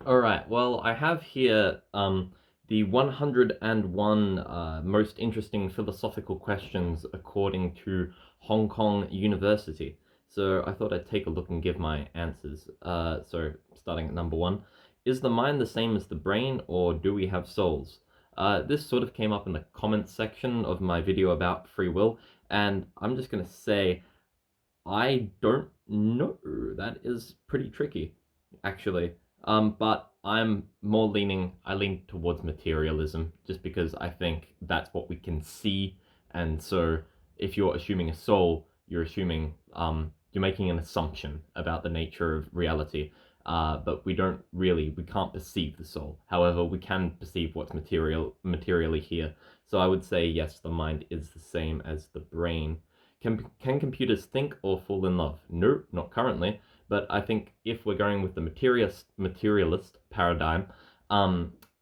All right. Well, I have here the 101 most interesting philosophical questions according to Hong Kong University. So I thought I'd take a look and give my answers. So starting at number one, is the mind the same as the brain, or do we have souls? This sort of came up in the comments section of my video about free will, and I'm just gonna say I don't know. That is pretty tricky, actually. But I lean towards materialism just because I think that's what we can see. And so if you're assuming a soul, you're making an assumption about the nature of reality. But we can't perceive the soul. However, we can perceive what's materially here. So I would say yes, the mind is the same as the brain. Can computers think or fall in love? No, not currently. But I think if we're going with the materialist paradigm,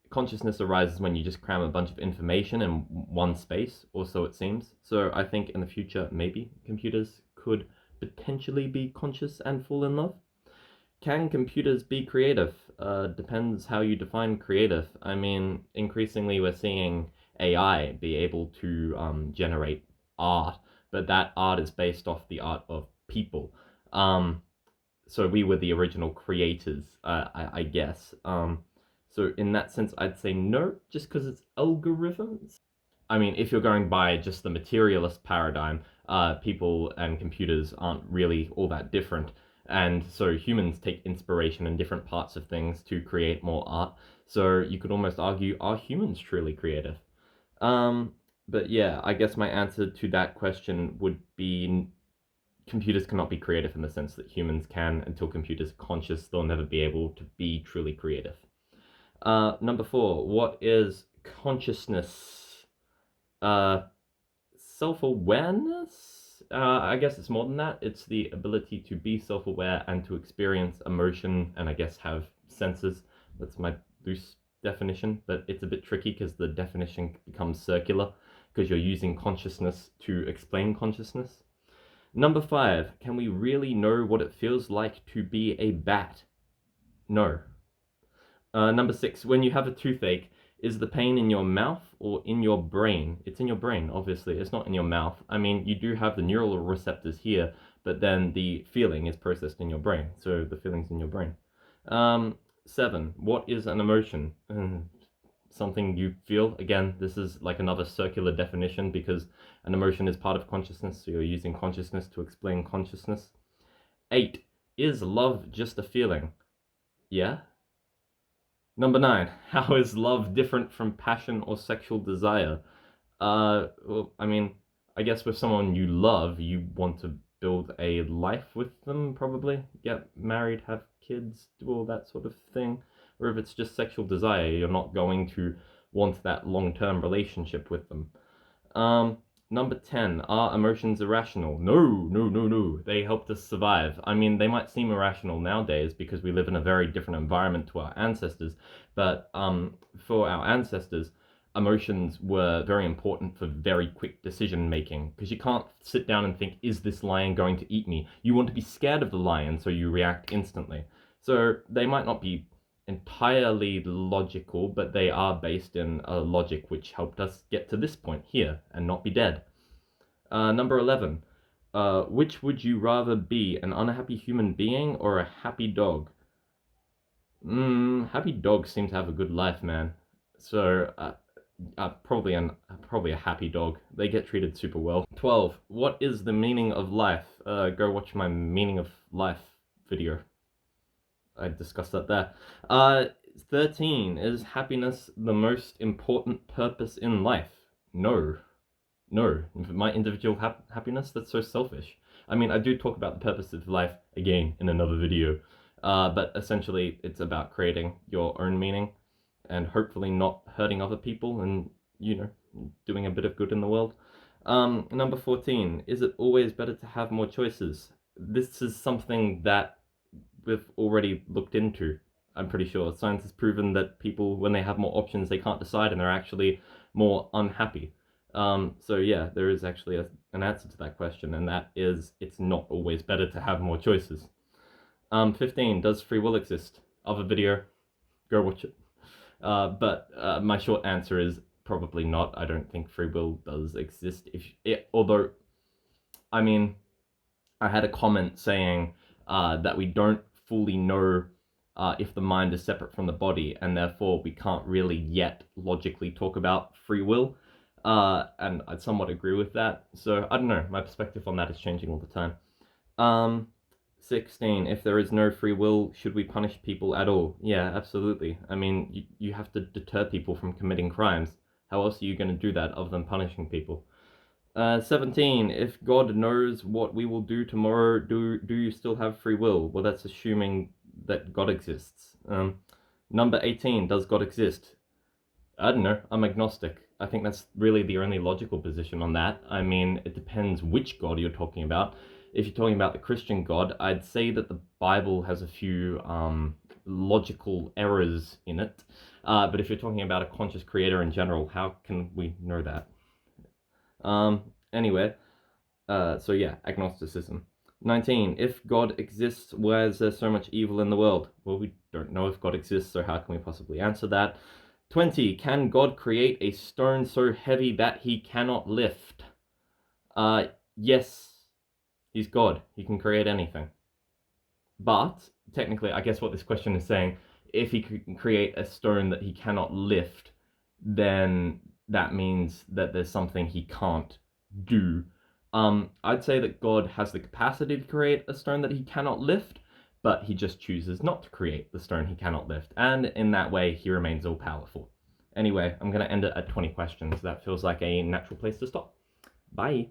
consciousness arises when you just cram a bunch of information in one space, or so it seems. So I think in the future, maybe computers could potentially be conscious and fall in love. Can computers be creative? Depends how you define creative. I mean, increasingly we're seeing AI be able to generate art, but that art is based off the art of people. Um, so we were the original creators, I guess. So in that sense, I'd say no, just because it's algorithms. I mean, if you're going by just the materialist paradigm, people and computers aren't really all that different. And so humans take inspiration in different parts of things to create more art. So you could almost argue, are humans truly creative? Um, but yeah, I guess my answer to that question would be computers cannot be creative in the sense that humans can. Until computers are conscious, they'll never be able to be truly creative. Number four, what is consciousness? Uh, Self-awareness. I guess it's more than that. It's the ability to be self-aware and to experience emotion and I guess have senses. That's my loose definition, but it's a bit tricky because the definition becomes circular because you're using consciousness to explain consciousness. Number five, can we really know what it feels like to be a bat? No. Number six, when you have a toothache, is the pain in your mouth or in your brain? It's in your brain, obviously. It's not in your mouth. I mean, you do have the neural receptors here, but then the feeling is processed in your brain. So the feeling's in your brain. Seven, what is an emotion? Something you feel. Again, this is like another circular definition because an emotion is part of consciousness, so you're using consciousness to explain consciousness. Eight, is love just a feeling? Yeah. Number nine, how is love different from passion or sexual desire? Well, I mean, I guess with someone you love, you want to build a life with them, probably. Get married, have kids, do all that sort of thing. Or if it's just sexual desire, you're not going to want that long term relationship with them. Number 10, are emotions irrational? No, no, no, no. They helped us survive. I mean, they might seem irrational nowadays because we live in a very different environment to our ancestors, but for our ancestors, emotions were very important for very quick decision making because you can't sit down and think, is this lion going to eat me? You want to be scared of the lion, so you react instantly. So they might not be entirely logical, but they are based in a logic which helped us get to this point here and not be dead. Number 11. Which would you rather be, an unhappy human being or a happy dog? Happy dogs seem to have a good life, man. So, probably a happy dog. They get treated super well. 12. What is the meaning of life? Go watch my meaning of life video. I discussed that there. 13. Is happiness the most important purpose in life? No. No. My individual happiness? That's so selfish. I mean, I do talk about the purpose of life again in another video. But essentially, it's about creating your own meaning and hopefully not hurting other people and, doing a bit of good in the world. Number 14. Is it always better to have more choices? This is something that we've already looked into. I'm pretty sure science has proven that people, when they have more options, they can't decide and they're actually more unhappy. So yeah, there is actually an answer to that question, and that is it's not always better to have more choices. 15, does free will exist? Other video. Go watch it. But my short answer is probably not. I don't think free will does exist. Although, I mean, I had a comment saying that we don't fully know if the mind is separate from the body, and therefore we can't really yet logically talk about free will. And I somewhat agree with that. So I don't know. My perspective on that is changing all the time. 16. If there is no free will, should we punish people at all? Yeah, absolutely. I mean, you have to deter people from committing crimes. How else are you going to do that other than punishing people? 17. If God knows what we will do tomorrow, do you still have free will? Well, that's assuming that God exists. Number 18. Does God exist? I don't know. I'm agnostic. I think that's really the only logical position on that. I mean, it depends which God you're talking about. If you're talking about the Christian God, I'd say that the Bible has a few logical errors in it. But if you're talking about a conscious creator in general, how can we know that? Anyway, so yeah, agnosticism. 19. If God exists, why is there so much evil in the world? Well, we don't know if God exists, so how can we possibly answer that? 20. Can God create a stone so heavy that he cannot lift? Yes, he's God. He can create anything. But, technically, I guess what this question is saying, if he can create a stone that he cannot lift, then that means that there's something he can't do. I'd say that God has the capacity to create a stone that he cannot lift, but he just chooses not to create the stone he cannot lift, and in that way he remains all-powerful. Anyway, I'm going to end it at 20 questions. That feels like a natural place to stop. Bye.